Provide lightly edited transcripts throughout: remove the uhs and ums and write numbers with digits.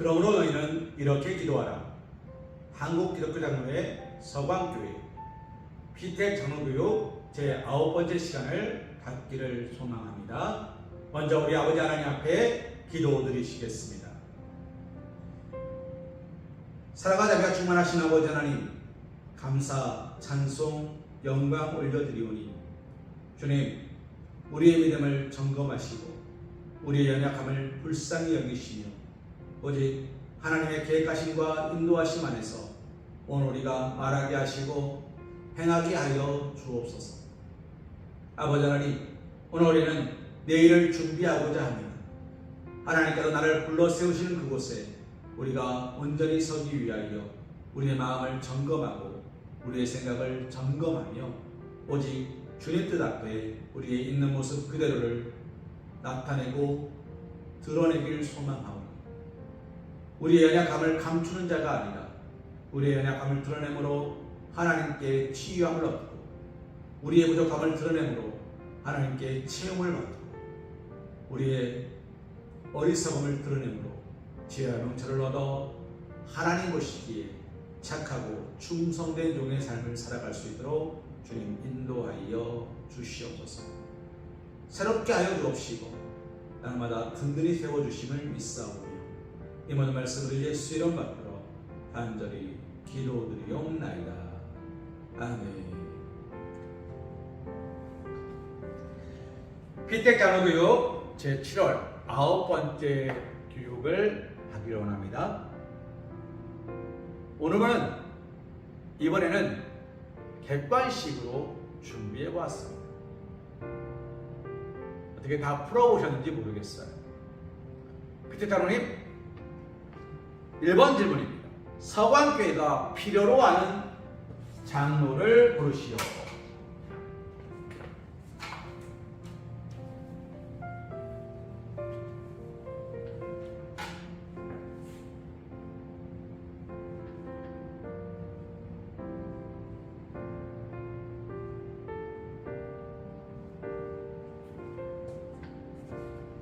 그러므로 너희는 이렇게 기도하라. 한국기독교장로회 서광교회 피택 장로교육 제9번째 시간을 갖기를 소망합니다. 먼저 우리 아버지 하나님 앞에 기도드리시겠습니다. 사랑과 자비가 충만하신 아버지 하나님, 감사, 찬송, 영광 올려드리오니 주님, 우리의 믿음을 점검하시고 우리의 연약함을 불쌍히 여기시며 오직 하나님의 계획하심과 인도하심 안에서 오늘 우리가 말하게 하시고 행하게 하여 주옵소서. 아버지 하나님, 오늘 우리는 내일을 준비하고자 합니다. 하나님께서 나를 불러 세우시는 그곳에 우리가 온전히 서기 위하여 우리의 마음을 점검하고 우리의 생각을 점검하며 오직 주님 뜻 앞에 우리의 있는 모습 그대로를 나타내고 드러내길 소망하오니 우리의 연약함을 감추는 자가 아니라 우리의 연약함을 드러내므로 하나님께 치유함을 얻고 우리의 부족함을 드러내므로 하나님께 채용을 받고 우리의 어리석음을 드러내므로 지혜와 명철을 얻어 하나님 보시기에 착하고 충성된 종의 삶을 살아갈 수 있도록 주님 인도하여 주시옵소서. 새롭게 하여 주옵시고 날마다 든든히 세워주심을 믿사오며 이 모든 말씀을 예수 이름 받들어 간절히 기도드리옵나이다. 아멘. 피택 장로교육 제7월 9번째 교육을 하기로 원합니다. 오늘은 이번에는 객관식으로 준비해 보았습니다. 어떻게 다 풀어보셨는지 모르겠어요. 피택 장로님, 1번 질문입니다. 서광교회가 필요로 하는 장로를 고르시오.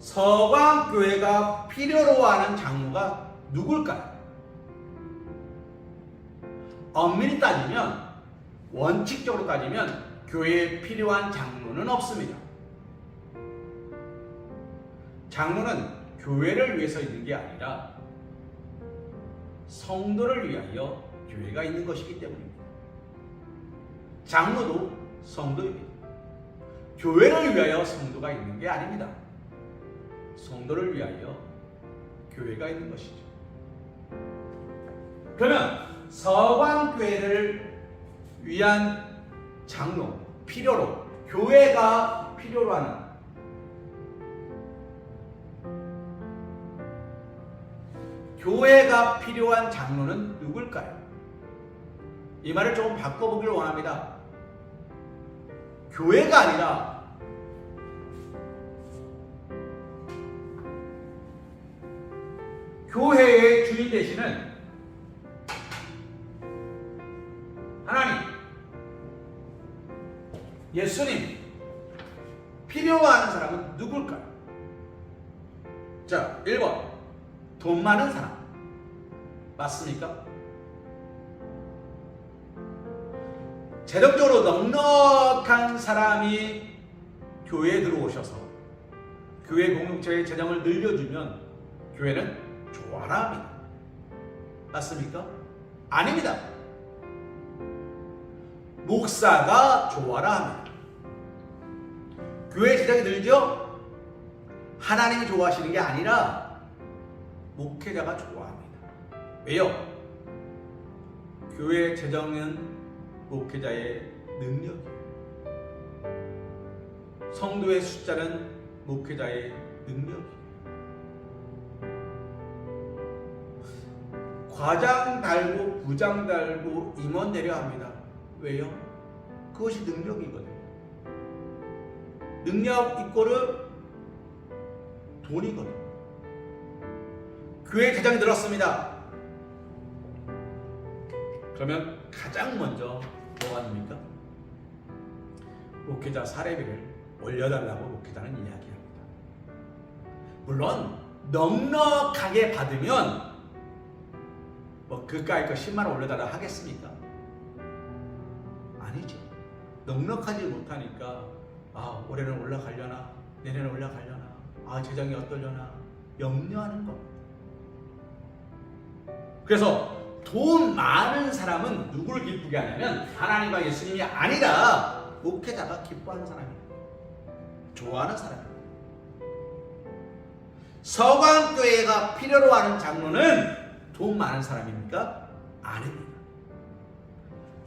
서광교회가 필요로 하는 장로가 누굴까요? 엄밀히 따지면, 원칙적으로 따지면 교회에 필요한 장로는 없습니다. 장로는 교회를 위해서 있는 게 아니라 성도를 위하여 교회가 있는 것이기 때문입니다. 장로도 성도입니다. 교회를 위하여 성도가 있는 게 아닙니다. 성도를 위하여 교회가 있는 것이죠. 그러면 서광교회를 위한 장로, 필요로, 교회가 필요로 하는 교회가 필요한 장로는 누굴까요? 이 말을 조금 바꿔보기를 원합니다. 교회가 아니라 교회의 주인 되시는 하나님, 예수님, 필요하는 사람은 누굴까요? 자, 1번, 돈 많은 사람. 맞습니까? 재정적으로 넉넉한 사람이 교회에 들어오셔서 교회 공동체의 재정을 늘려주면 교회는 좋아라 합니다. 맞습니까? 아닙니다. 목사가 좋아라 합니다. 교회 재정이 늘죠? 하나님이 좋아하시는 게 아니라 목회자가 좋아합니다. 왜요? 교회 재정은 목회자의 능력이에요. 성도의 숫자는 목회자의 능력이에요. 과장 달고 부장 달고 임원 내려합니다. 왜요? 그것이 능력이거든요. 능력 이꼬르 돈이거든요. 교회 재정이 늘었습니다. 그러면 가장 먼저 뭐가 됩니까? 목회자 사례비를 올려달라고 목회자는 이야기합니다. 물론 넉넉하게 받으면 뭐 그까이 거 10만 원 올려달라 하겠습니까? 아니죠. 넉넉하지 못하니까 올해는 올라가려나 내년에 올라가려나 재정이 어떨려나 염려하는 겁니다. 그래서 돈 많은 사람은 누구를 기쁘게 하냐면 하나님과 예수님이 아니라 목회자가 기뻐하는 사람이에요. 좋아하는 사람이에요. 서광교회가 필요로 하는 장로는 돈 많은 사람입니까? 아닙니다.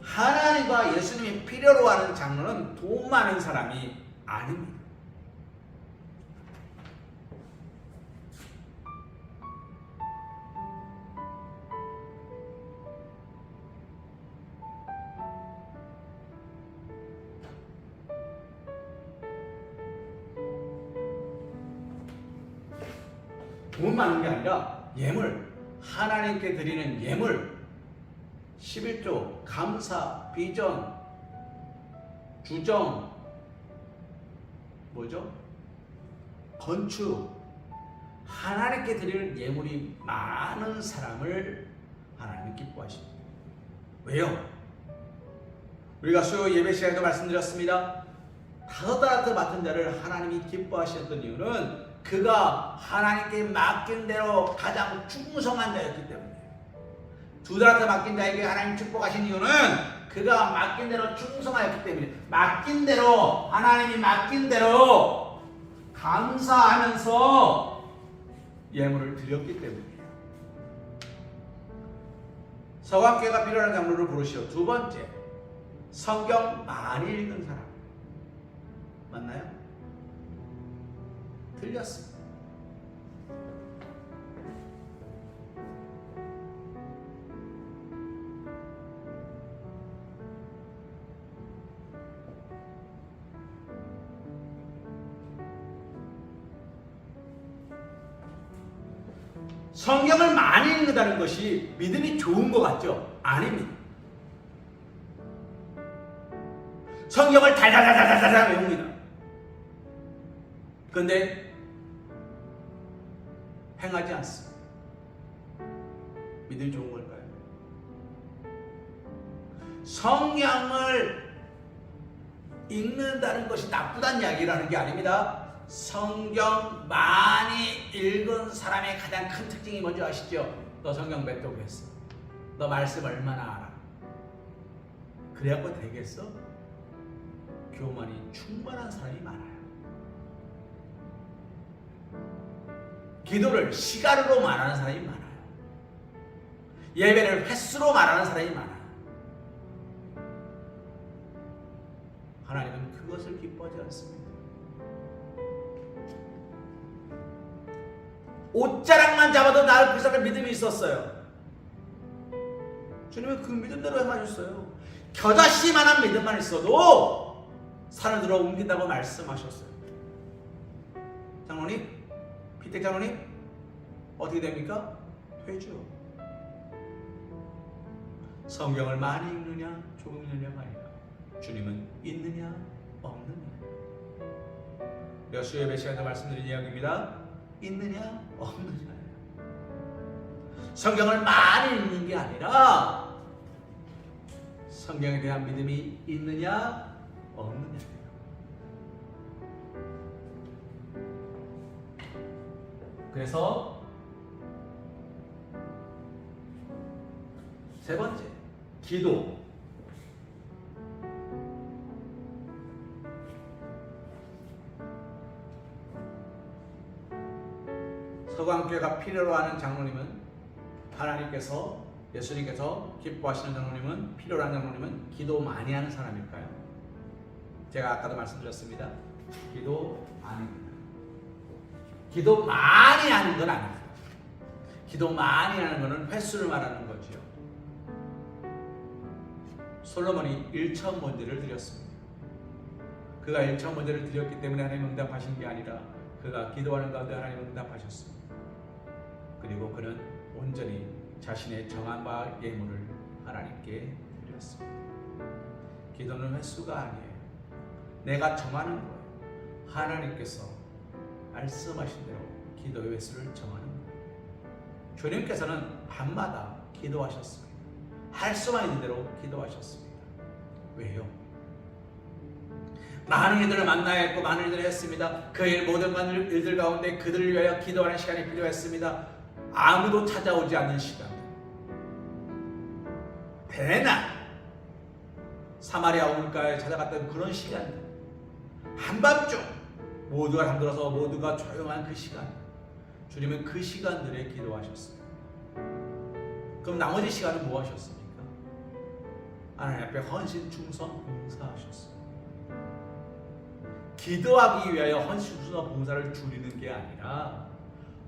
하나님과 예수님이 필요로 하는 장로는 돈 많은 사람이 아닙니다. 돈 많은 게 아니라 예물, 하나님께 드리는 예물, 11조, 감사, 비전, 주정, 건축, 하나님께 드리는 예물이 많은 사람을 하나님은 기뻐하십니다. 왜요? 우리가 수요 예배 시간에도 말씀드렸습니다. 5달란트 맡은 자를 하나님이 기뻐하셨던 이유는 그가 하나님께 맡긴 대로 가장 충성한 자였기 때문이에요. 2달란트 맡긴 자에게 하나님 축복하신 이유는 그가 맡긴 대로 충성하였기 때문에, 맡긴 대로, 하나님이 맡긴 대로 감사하면서 예물을 드렸기 때문이에요. 서광교회가 필요한 장로를 부르시오. 두 번째, 성경 많이 읽은 사람. 맞나요? 틀렸습니다. 성경을 많이 읽는다는 것이 믿음이 좋은 것 같죠? 아닙니다. 성경을 달달달달달 외웁니다. 그런데 행하지 않습니다. 믿음이 좋은 걸까요? 성경을 읽는다는 것이 나쁘다는 이야기라는 게 아닙니다. 성경 많이 읽은 사람의 가장 큰 특징이 뭔지 아시죠? 너 성경 몇 독 했어? 너 말씀 얼마나 알아? 그래갖고 되겠어? 교만이 충만한 사람이 많아요. 기도를 시간으로 말하는 사람이 많아요. 예배를 횟수로 말하는 사람이 많아요. 하나님은 그것을 기뻐하지 않습니다. 옷자락만 잡아도 나를 그 사람의 믿음이 있었어요. 주님은 그 믿음대로 행하셨어요. 겨자씨만한 믿음만 있어도 산을 들어 옮긴다고 말씀하셨어요. 장로님, 피택 장로님, 어떻게 됩니까? 되죠. 성경을 많이 읽느냐 조금 읽느냐가 아니라 주님은 있느냐 없느냐. 여수 예배 시간에 말씀드린 이야기입니다. 있느냐 없느냐. 성경을 많이 읽는 게 아니라 성경에 대한 믿음이 있느냐 없느냐. 그래서 세 번째, 기도. 서광교회가 필요로 하는 장로님은 하나님께서, 예수님께서 기뻐하시는 장로님은, 필요로 하는 장로님은 기도 많이 하는 사람일까요? 제가 아까도 말씀드렸습니다. 기도 아닙니다. 기도 많이 하는 건 아닙니다. 기도 많이 하는 것은 횟수를 말하는 거죠. 솔로몬이 1,000번제를 드렸습니다. 그가 1,000번제를 드렸기 때문에 하나님 응답하신 게 아니라 그가 기도하는 가운데 하나님 응답하셨습니다. 그리고 그는 온전히 자신의 정한 바 예물을 하나님께 드렸습니다. 기도는 횟수가 아니에요. 내가 정하는 거예요. 하나님께서 말씀하신 대로 기도의 횟수를 정하는 거예요. 주님께서는 밤마다 기도하셨습니다. 할 수만 있는 대로 기도하셨습니다. 왜요? 많은 이들을 만나야 했고 많은 일들을 했습니다. 그 모든 일들 가운데 그들을 위하여 기도하는 시간이 필요했습니다. 아무도 찾아오지 않는 시간, 대낮 사마리아 우물가에 찾아갔던 그런 시간, 한밤중 모두가 잠들어서 모두가 조용한 그 시간, 주님은 그 시간들에 기도하셨습니다. 그럼 나머지 시간은 뭐 하셨습니까? 하나님 앞에 헌신, 충성, 봉사하셨습니다. 기도하기 위하여 헌신, 충성, 봉사를 줄이는 게 아니라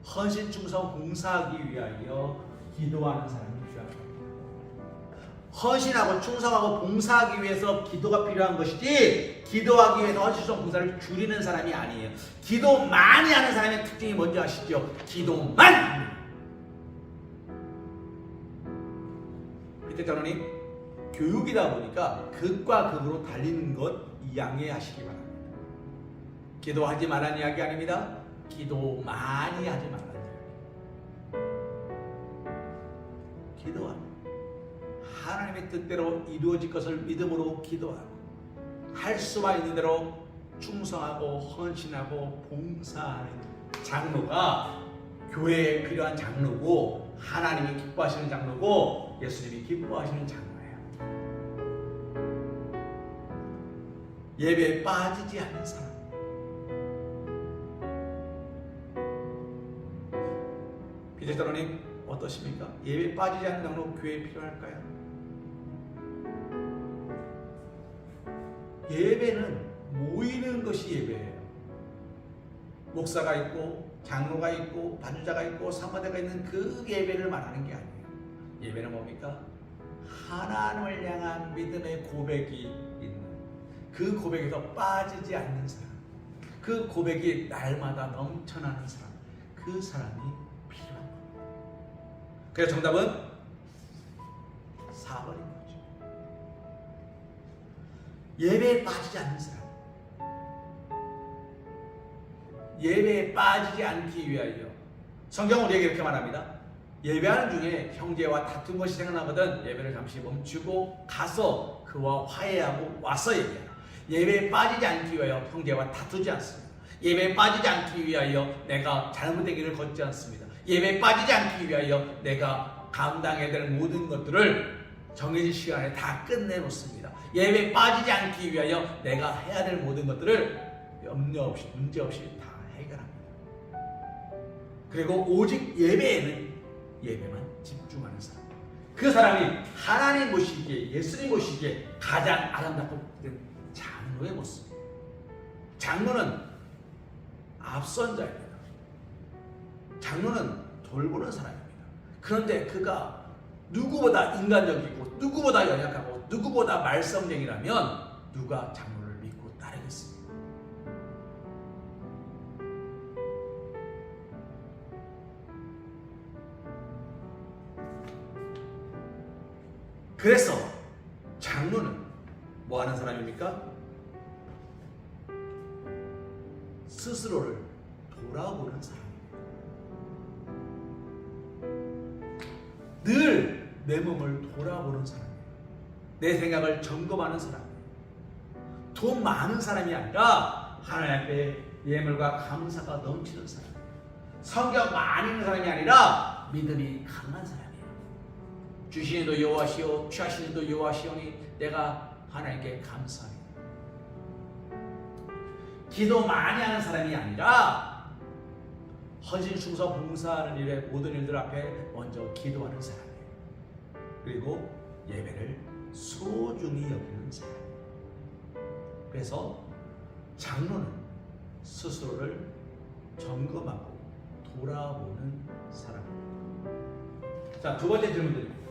헌신, 충성, 봉사하기 위하여 기도하는 사람이 필요합니다. 헌신하고 충성하고 봉사하기 위해서 기도가 필요한 것이지, 기도하기 위해서 헌신, 충성, 봉사를 줄이는 사람이 아니에요. 기도 많이 하는 사람의 특징이 뭔지 아시죠? 기도만! 그때 저는 교육이다 보니까 극과 극으로 달리는 것 양해하시기 바랍니다. 기도하지 말라는 이야기 아닙니다. 기도 많이 하지 말라는 이야기. 기도하고 하나님의 뜻대로 이루어질 것을 믿음으로 기도하고 할 수만 있는 대로 충성하고 헌신하고 봉사하는 장로가 교회에 필요한 장로고, 하나님이 기뻐하시는 장로고, 예수님이 기뻐하시는 장로예요. 예배에 빠지지 않는 사람, 비제자로님 어떠십니까? 예배에 빠지지 않는 장로 교회에 필요할까요? 예배는 모이는 것이 예배예요. 목사가 있고 장로가 있고 반주자가 있고 사마대가 있는 그 예배를 말하는 게 아니에요. 예배는 뭡니까? 하나님을 향한 믿음의 고백이 있는, 그 고백에서 빠지지 않는 사람, 그 고백이 날마다 넘쳐나는 사람, 그 사람이 필요한 겁니다. 그래서 정답은 4번인 거죠. 예배에 빠지지 않는 사람, 예배에 빠지지 않기 위하여 성경은 우리에게 이렇게 말합니다. 예배하는 중에 형제와 다툰 것이 생각나거든 예배를 잠시 멈추고 가서 그와 화해하고 와서 예배하라. 예배에 빠지지 않기 위하여 형제와 다투지 않습니다. 예배에 빠지지 않기 위하여 내가 잘못된 길을 걷지 않습니다. 예배에 빠지지 않기 위하여 내가 감당해야 될 모든 것들을 정해진 시간에 다 끝내놓습니다. 예배에 빠지지 않기 위하여 내가 해야 될 모든 것들을 염려 없이 문제 없이 다 해결합니다. 그리고 오직 예배에는 예배만 집중하는 사람, 그 사람이 하나님 보시기에, 예수님 보시기에 가장 아름답고 된 장로의 모습. 장로는 앞선 자입니다. 장로는 돌보는 사람입니다. 그런데 그가 누구보다 인간적이고 누구보다 연약하고 누구보다 말썽쟁이라면 누가 장로를 믿고 따르겠습니까? 그래서 장로는 뭐 하는 사람입니까? 스스로를 돌아보는 사람입니다. 늘 내 몸을 돌아보는 사람이에요. 내 생각을 점검하는 사람이에요. 돈 많은 사람이 아니라 하나님 앞에 예물과 감사가 넘치는 사람이에요. 성경 많이 읽는 사람이 아니라 믿음이 강한 사람이에요. 주신 이도 여호와시오 취하신 이도 여호와시오니 내가 하나님께 감사합니다. 기도 많이 하는 사람이 아니라 헌신, 충성, 봉사하는 일에 모든 일들 앞에 먼저 기도하는 사람이에요. 그리고 예배를 소중히 여기는 사람. 그래서 장로는 스스로를 점검하고 돌아보는 사람입니다. 자, 두 번째 질문 드립니다.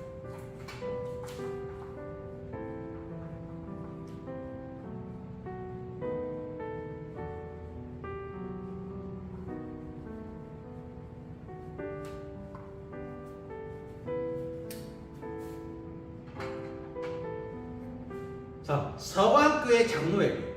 자, 서광교회 장로에게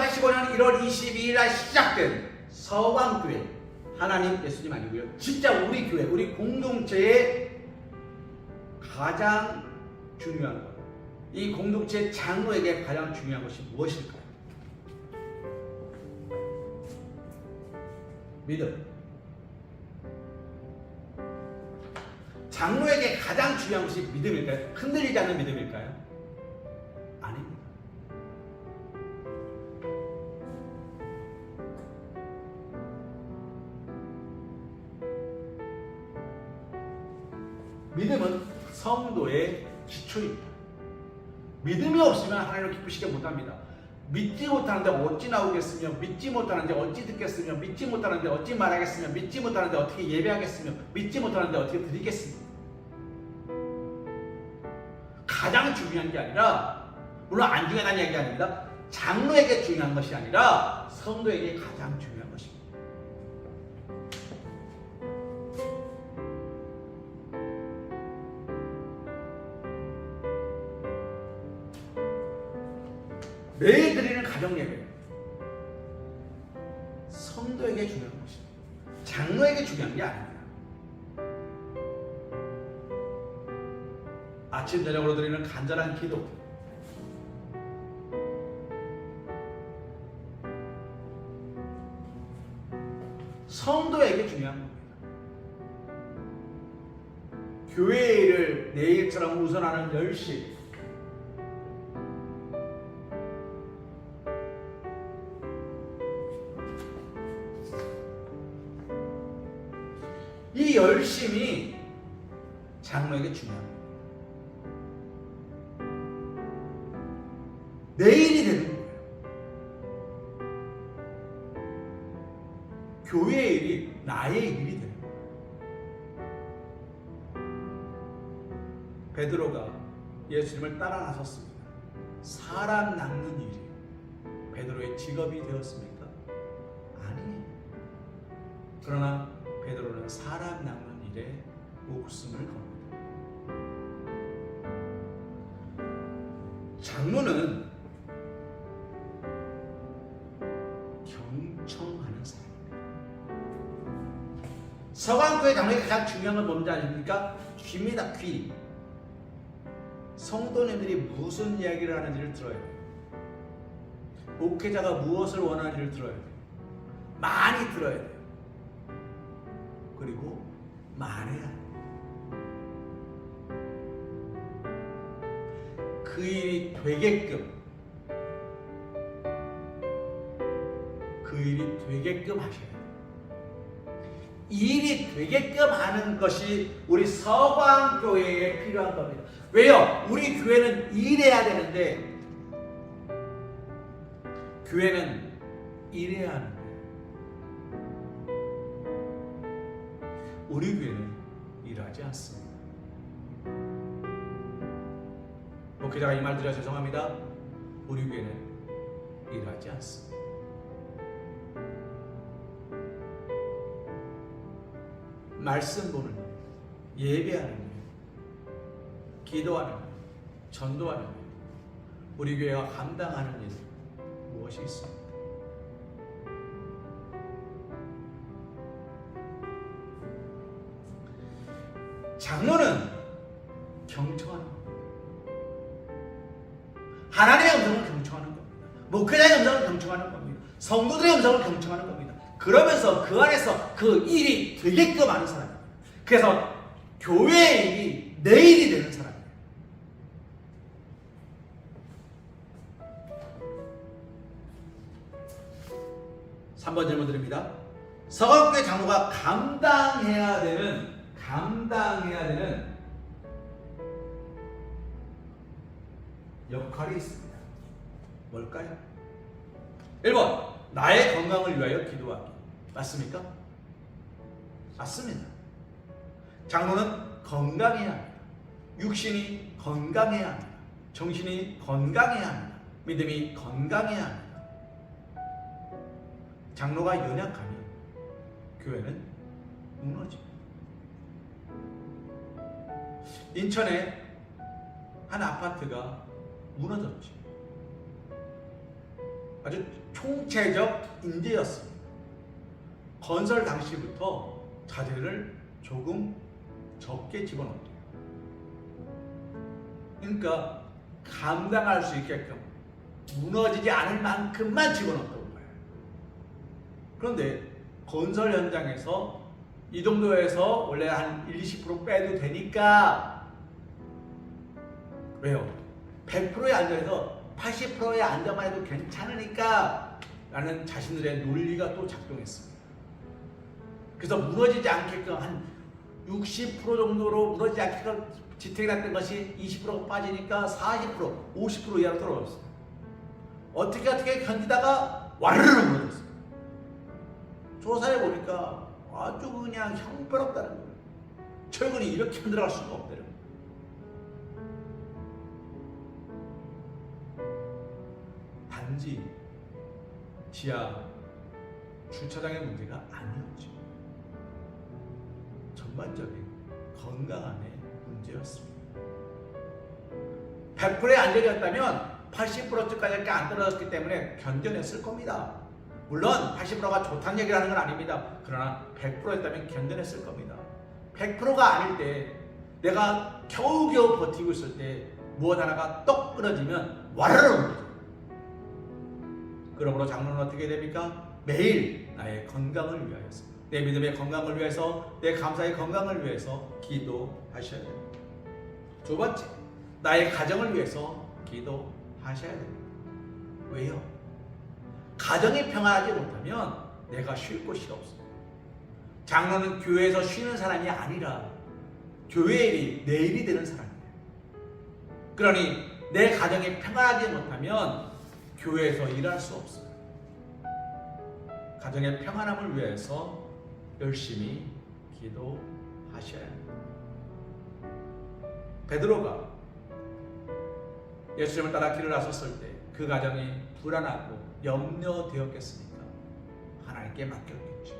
1985년 1월 22일 날 시작된 서광교회, 하나님 예수님 아니고요, 진짜 우리 교회, 우리 공동체의 가장 중요한 것, 이 공동체 장로에게 가장 중요한 것이 무엇일까요? 믿음. 장로에게 가장 중요한 것이 믿음일까요? 흔들리지 않는 믿음일까요? 아닙니다. 믿음은 성도의 기초입니다. 믿음이 없으면 하나님을 기쁘시게 못합니다. 믿지 못하는데 어찌 나오겠으며, 믿지 못하는데 어찌 듣겠으며, 믿지 못하는데 어찌 말하겠으며, 믿지 못하는데 어떻게 예배하겠으며, 믿지 못하는데 어떻게 드리겠습니까? 가장 중요한 게 아니라, 물론 안 중요하다는 얘기 아닙니다. 장로에게 중요한 것이 아니라 성도에게 가장 중요한 것입니다. 매일 드리는 가정 예배, 성도에게 중요한 것입니다. 장로에게 중요한 게 아닙니다. 아침 저녁으로 드리는 간절한 기도, 성도에게 중요한 겁니다. 교회 일을 내 일처럼 우선하는 열심, 이 열심이 장로에게 중요합니다. 내 일이 되는 거예요. 교회의 일이 나의 일이 되는 거예요. 베드로가 예수님을 따라 나섰습니다. 사람 낚는 일이 베드로의 직업이 되었습니까? 아니에요. 그러나 베드로는 사람 낚는 일에 목숨을 겁니다. 장로는 경청하는 사람입니다. 서광교회 장로에게 가장 중요한 건 뭔지 아십니까? 귀입니다. 귀. 성도님들이 무슨 이야기를 하는지를 들어야 돼요. 목회자가 무엇을 원하는지를 들어야 돼요. 많이 들어야 돼요. 그리고 말해야 돼요. 그 일이 되게끔, 그 일이 되게끔 하셔야 돼요. 일이 되게끔 하는 것이 우리 서광교회에 필요한 겁니다. 왜요? 우리 교회는 일해야 되는데, 교회는 일해야 하는 거예요. 우리 교회는 일하지 않습니다. 목회자가 이 말 드려 죄송합니다. 우리 교회는 일하지 않습니다. 말씀 보는 일, 예배하는 일, 기도하는 일, 전도하는 일, 우리 교회가 감당하는 일 무엇이 있습니까? 장로는 경청하는 겁니다. 하나님의 음성을 경청하는 겁니다. 목회자의 음성을 경청하는 겁니다. 성도들의 음성을 경청하는 겁니다. 그러면서 그 안에서 그 일이 되게끔 하는 사람입니다. 그래서 교회의 일이 내 일이 되는 사람이에요. (3번) 질문 드립니다. 서광교회 장로가 감당해야 되는 역할이 있습니다. 뭘까요? 1번, 나의 건강을 위하여 기도하기. 맞습니까? 맞습니다. 장로는 건강해야 합니다. 육신이 건강해야 합니다. 정신이 건강해야 합니다. 믿음이 건강해야 합니다. 장로가 연약하면 교회는 무너집니다. 인천에 한 아파트가 무너졌죠. 아주 총체적 인재였습니다. 건설 당시부터 자재를 조금 적게 집어넣었대요. 그러니까 감당할 수 있게끔 무너지지 않을 만큼만 집어넣었다고 봐요. 그런데 건설 현장에서 이 정도에서 원래 한 1-20% 빼도 되니까 왜요? 100%에 앉아서 80%에 앉아만 해도 괜찮으니까 라는 자신들의 논리가 또 작동했습니다. 그래서 무너지지 않게끔 한 60% 정도로 무너지지 않게끔 지탱이 났던 것이 20%가 빠지니까 40%, 50% 이하로 떨어졌어요. 어떻게 견디다가 와르르 무너졌어요. 조사해 보니까 아주 그냥 형편없다는 거예요. 철근이 이렇게 들어갈 수가 없다는 거예요. 단지 지하 주차장의 문제가 아니었죠. 전반적인 건강함의 문제였습니다. 100%의 안정이었다면 80%까지 안 떨어졌기 때문에 견뎌냈을 겁니다. 물론 80%가 좋다는 얘기를 하는 건 아닙니다. 그러나 100%였다면 견뎌냈을 겁니다. 100%가 아닐 때 내가 겨우겨우 버티고 있을 때 무엇 하나가 떡 끊어지면 와르르. 그러므로 장로는 어떻게 됩니까? 매일 나의 건강을 위하여서, 내 믿음의 건강을 위해서, 내 감사의 건강을 위해서 기도하셔야 됩니다. 두 번째, 나의 가정을 위해서 기도하셔야 됩니다. 왜요? 가정이 평안하지 못하면 내가 쉴 곳이 없어요. 장로는 교회에서 쉬는 사람이 아니라 교회의 일이 내 일이 되는 사람이에요. 그러니 내 가정이 평안하지 못하면 교회에서 일할 수 없어요. 가정의 평안함을 위해서 열심히 기도하셔야 합니다. 베드로가 예수님을 따라 길을 나섰을 때 그 가정이 불안하고 염려되었겠습니까? 하나님께 맡겼겠죠.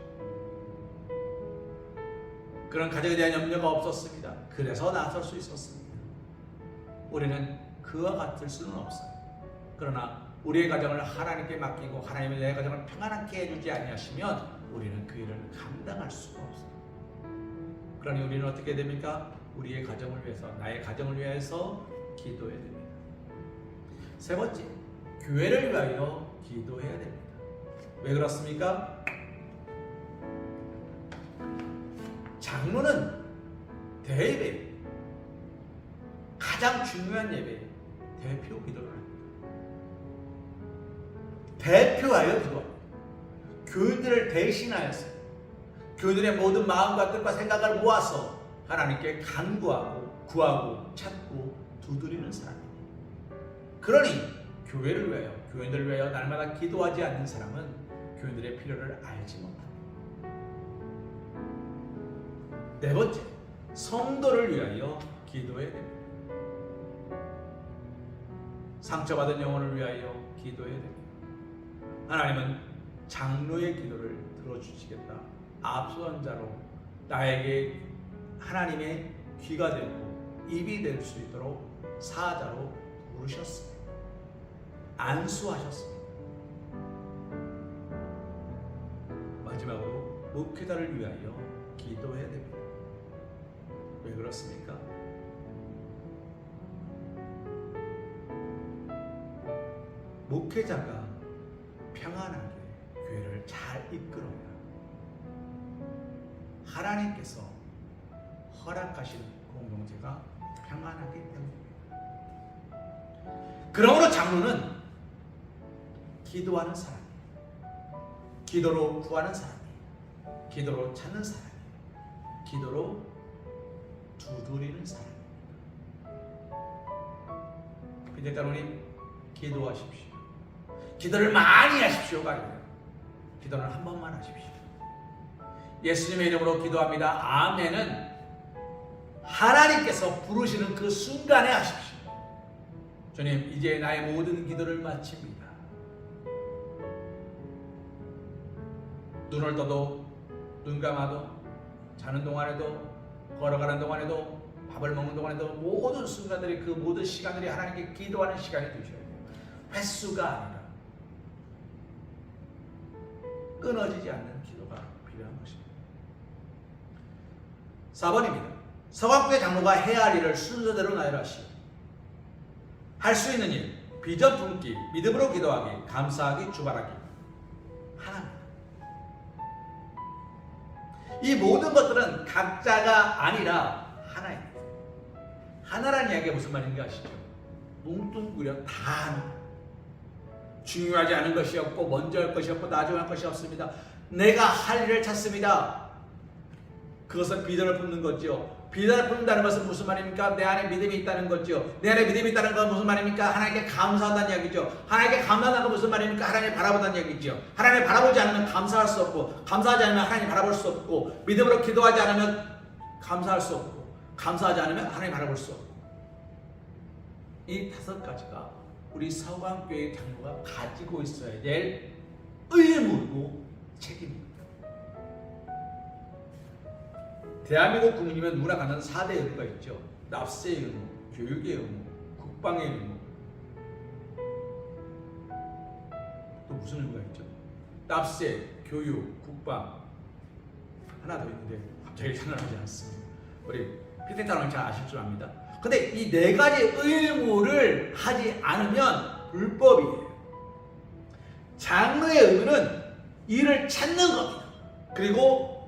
그런 가정에 대한 염려가 없었습니다. 그래서 나설 수 있었습니다. 우리는 그와 같을 수는 없어요. 그러나 우리의 가정을 하나님께 맡기고 하나님이 내 가정을 평안하게 해주지 아니하시면 우리는 그 일을 감당할 수가 없어요. 그러니 우리는 어떻게 됩니까? 우리의 가정을 위해서, 나의 가정을 위해서 기도해야 됩니다. 세 번째, 교회를 위하여 기도해야 됩니다. 왜 그렇습니까? 장로는 대예배, 가장 중요한 예배, 대표 기도를 합니다. 대표하여 기도합니다. 교인들을 대신하여서 교인들의 모든 마음과 뜻과 생각을 모아서 하나님께 간구하고 구하고 찾고 두드리는 사람입니다. 그러니 교회를 위하여, 교인들을 위하여 날마다 기도하지 않는 사람은 교인들의 필요를 알지 못합니다. 네 번째, 성도를 위하여 기도해야 됩니다. 상처받은 영혼을 위하여 기도해야 됩니다. 하나님은 장로의 기도를 들어주시겠다. 앞선 자로 나에게 하나님의 귀가 되고 입이 될 수 있도록 사자로 부르셨습니다. 안수하셨습니다. 마지막으로 목회자를 위하여 기도해야 됩니다. 왜 그렇습니까? 목회자가 평안하게 교회를 잘 이끌어야 하나님께서 허락하신 공동체가 평안하기 때문입니다. 그러므로 장로는 기도하는 사람이에요. 기도로 구하는 사람이에요. 기도로 찾는 사람이에요. 기도로 두드리는 사람입니다. 비대장로님, 기도하십시오. 기도를 많이 하십시오가 아니에요. 기도는 한 번만 하십시오. 예수님의 이름으로 기도합니다. 아멘은 하나님께서 부르시는 그 순간에 하십시오. 주님, 이제 나의 모든 기도를 마칩니다. 눈을 떠도, 눈 감아도, 자는 동안에도, 걸어가는 동안에도, 밥을 먹는 동안에도 모든 순간들이, 그 모든 시간들이 하나님께 기도하는 시간이 되셔야 돼요. 횟수가 아니라 끊어지지 않는 기도가 필요한 것입니다. 4번입니다. 서강교회 장로가 해야 할 일을 순서대로 나열하시오. 할 수 있는 일, 비전 품기, 믿음으로 기도하기, 감사하기, 주발하기. 하나입니다. 이 모든 것들은 각자가 아니라 하나입니다. 하나라는 이야기가 무슨 말인지 아시죠? 뭉뚱그려 다 하나. 중요하지 않은 것이 없고 먼저 할 것이 없고 나중에 할 것이 없습니다. 내가 할 일을 찾습니다. 그것은 비전을 품는 거죠. 비전을 품는다는 것은 무슨 말입니까? 내 안에 믿음이 있다는 거죠. 내 안에 믿음이 있다는 건 무슨 말입니까? 하나님께 감사한다는 이야기죠. 하나님께 감사한다는 건 무슨 말입니까? 하나님을 바라보다는 이야기죠. 하나님을 바라보지 않으면 감사할 수 없고, 감사하지 않으면 하나님을 바라볼 수 없고, 믿음으로 기도하지 않으면 감사할 수 없고, 감사하지 않으면 하나님을 바라볼 수 없고. 이 5가지가 우리 서강교회 장로가 가지고 있어야 될 의무고 책임입니다. 대한민국 국민이면 누구나 갖는 4대 의무가 있죠. 납세의 의무, 교육의 의무, 국방의 의무. 또 무슨 의무가 있죠? 납세, 교육, 국방. 하나 더 있는데 갑자기 생각나지 않습니다. 우리 피트타는 잘 아실 줄 압니다. 근데 이 4가지 의무를 하지 않으면 불법이에요. 장로의 의무는 일을 찾는 겁니다. 그리고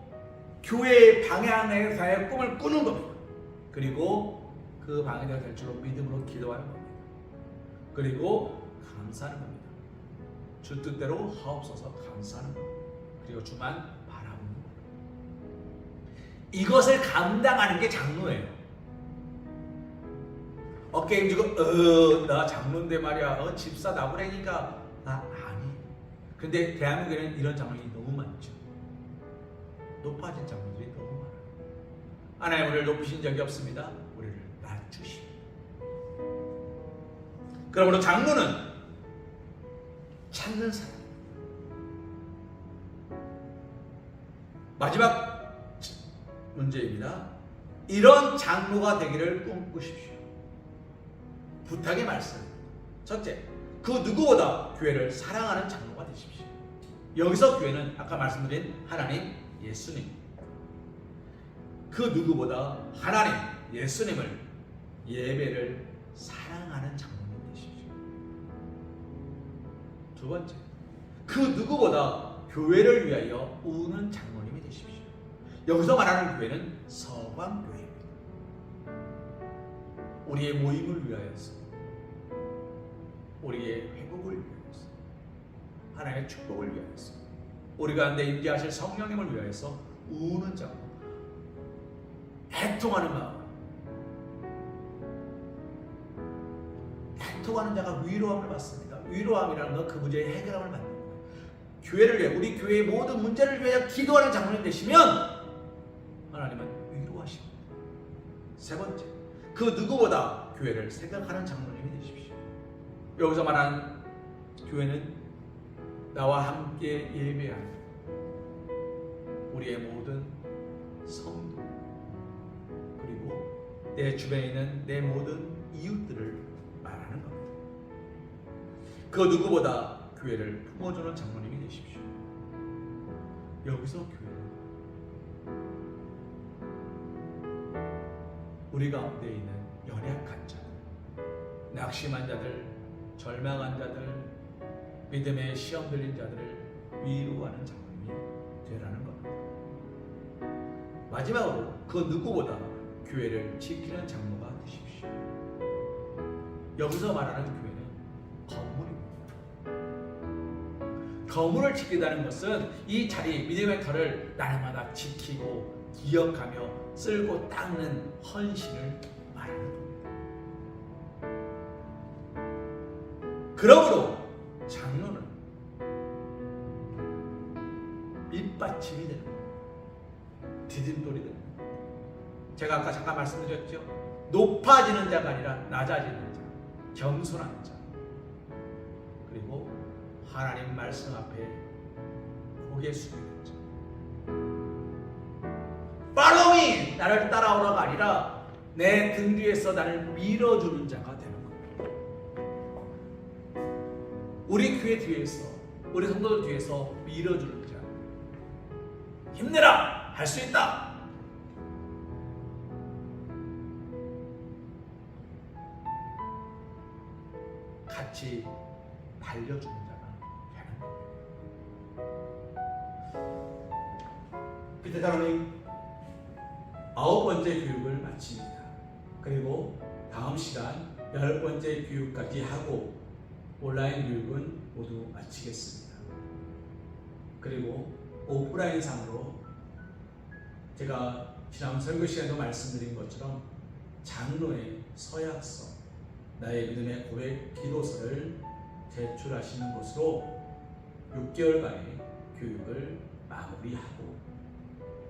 교회의 방향에서의 꿈을 꾸는 겁니다. 그리고 그 방향이 될 줄로 믿음으로 기도하는 겁니다. 그리고 감사하는 겁니다. 주 뜻대로 하옵소서 감사하는 겁니다. 그리고 주만 바라보는 겁니다. 이것을 감당하는 게 장로예요. 어깨 힘주고 나 장로인데 말이야 집사 나부랭이가 아니. 근데 대한민국에는 이런 장로이 너무 많죠. 높아진 장로들이 너무 많아요. 하나님 우리를 높이신 적이 없습니다. 우리를 낮추십니다. 그러므로 장로는 찾는 사람입니다. 마지막 문제입니다. 이런 장로가 되기를 꿈꾸십시오. 부탁의 말씀. 첫째, 그 누구보다 교회를 사랑하는 장로가 되십시오. 여기서 교회는 아까 말씀드린 하나님, 예수님. 그 누구보다 하나님, 예수님을 예배를 사랑하는 장로님 되십시오. 두 번째, 그 누구보다 교회를 위하여 우는 장로님이 되십시오. 여기서 말하는 교회는 서강교회입니다. 우리의 모임을 위하여서, 우리의 회복을 위하여서, 하나님의 축복을 위하여서, 우리 가운데 임재하실 성령님을 위하여서 우는 자고 애통하는 마음, 애통하는 자가 위로함을 받습니다. 위로함이라는 건 그 문제의 해결함을 받는 거예요. 교회를 위해, 우리 교회의 모든 문제를 위해 기도하는 장로님 되시면 하나님은 위로하십니다. 세 번째, 그 누구보다 교회를 생각하는 장로님이 되십시오. 여기서 말하는 교회는 나와 함께 예배하는 우리의 모든 성도, 그리고 내 주변에 있는 내 모든 이웃들을 말하는 겁니다. 그 누구보다 교회를 품어주는 장로님이 되십시오. 여기서 교회는 우리 가운데 있는 연약한 자들, 낙심한 자들, 절망한 자들, 믿음의 시험 들린 자들을 위로하는 장로님이 되라는 겁니다. 마지막으로 그 누구보다 교회를 지키는 장로가 되십시오. 여기서 말하는 교회는 건물입니다. 건물을 지키다는 것은 이 자리, 믿음의 터를 날마다 지키고 기억하며 쓸고 닦는 헌신을 말하는 겁니다. 그러므로 장로는 밑받침이 되는 겁니다. 디딤돌이 되는 겁니다. 제가 아까 잠깐 말씀드렸죠. 높아지는 자가 아니라 낮아지는 자, 겸손한 자, 그리고 하나님 말씀 앞에 고개 숙이는 자. Follow me! 나를 따라오라가 아니라 내 등 뒤에서 나를 밀어주는 자가 되는 겁니다. 우리 교회 뒤에서, 우리 성도들 뒤에서 밀어주는 자, 힘내라! 할 수 있다! 같이 달려주는 자가 되는 겁니다. 이때 하나님 9번째 교육을 마칩니다. 그리고 다음 시간 10번째 교육까지 하고 온라인 교육은 모두 마치겠습니다. 그리고 오프라인 상으로 제가 지난 설교 시간에도 말씀드린 것처럼 장로의 서약서, 나의 믿음의 고백 기도서를 제출하시는 것으로 6개월간의 교육을 마무리하고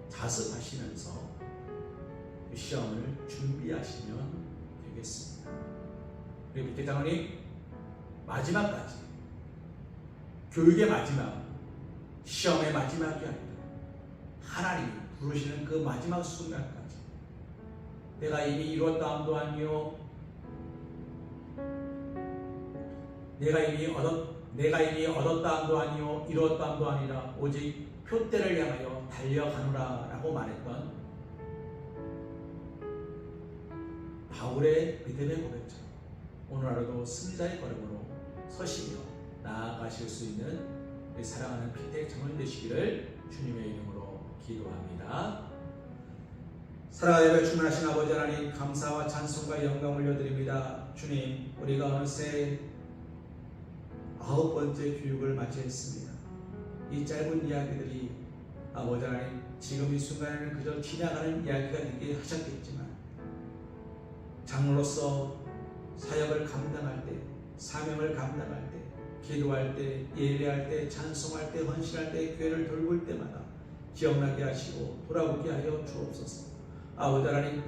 자습하시면서 시험을 준비하시면 되겠습니다. 우리 밑에 장로님, 마지막까지 교육의 마지막, 시험의 마지막이 아니라 하나님이 부르시는 그 마지막 순간까지 내가 이미 이뤘다 함도 아니요, 내가 이미 얻었다 함도 아니요, 이뤘다 함도 아니라 오직 표대를 향하여 달려가노라 라고 말했던 바울의 믿음의 고백처럼 오늘 하루도 승리자의 걸음으로 서시며 나아가실 수 있는 우리 사랑하는 피택 장로님 되시기를 주님의 이름으로 기도합니다. 사랑하여 충만하신 아버지 하나님, 감사와 찬송과 영광 올려드립니다. 주님, 우리가 어느새 9번째 교육을 마쳤습니다. 이 짧은 이야기들이 아버지 하나님, 지금 이 순간에는 그저 지나가는 이야기가 되게 하셨겠지만 장로로서 사역을 감당할 때, 사명을 감당할 때, 기도할 때, 예배할 때, 찬송할 때, 헌신할 때, 교회를 돌볼 때마다 기억나게 하시고 돌아오게 하여 주옵소서. 아버지 하나님,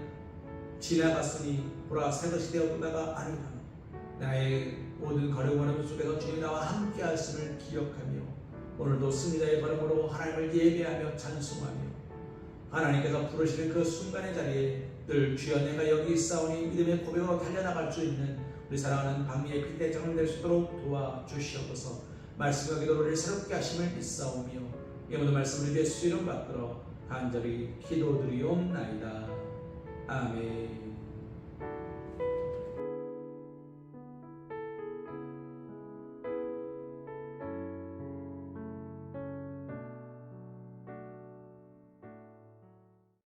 지나갔으니 보라 새 것이 되었다가 아니라 나의 모든 걸음 속에서 주님 나와 함께 하심을 기억하며 오늘도 승리자의 걸음으로 하나님을 예배하며 찬송하며 하나님께서 부르시는 그 순간의 자리에 늘 주여 내가 여기 있사오니 믿음의 고백으로 달려나갈 수 있는 우리 사랑하는 박미의 피대 장로님 될 수 있도록 도와주시옵소서. 말씀과 기도를 새롭게 하심을 믿사오며 이 모든 말씀을 예수 이름 받들어 간절히 기도드리옵나이다. 아멘.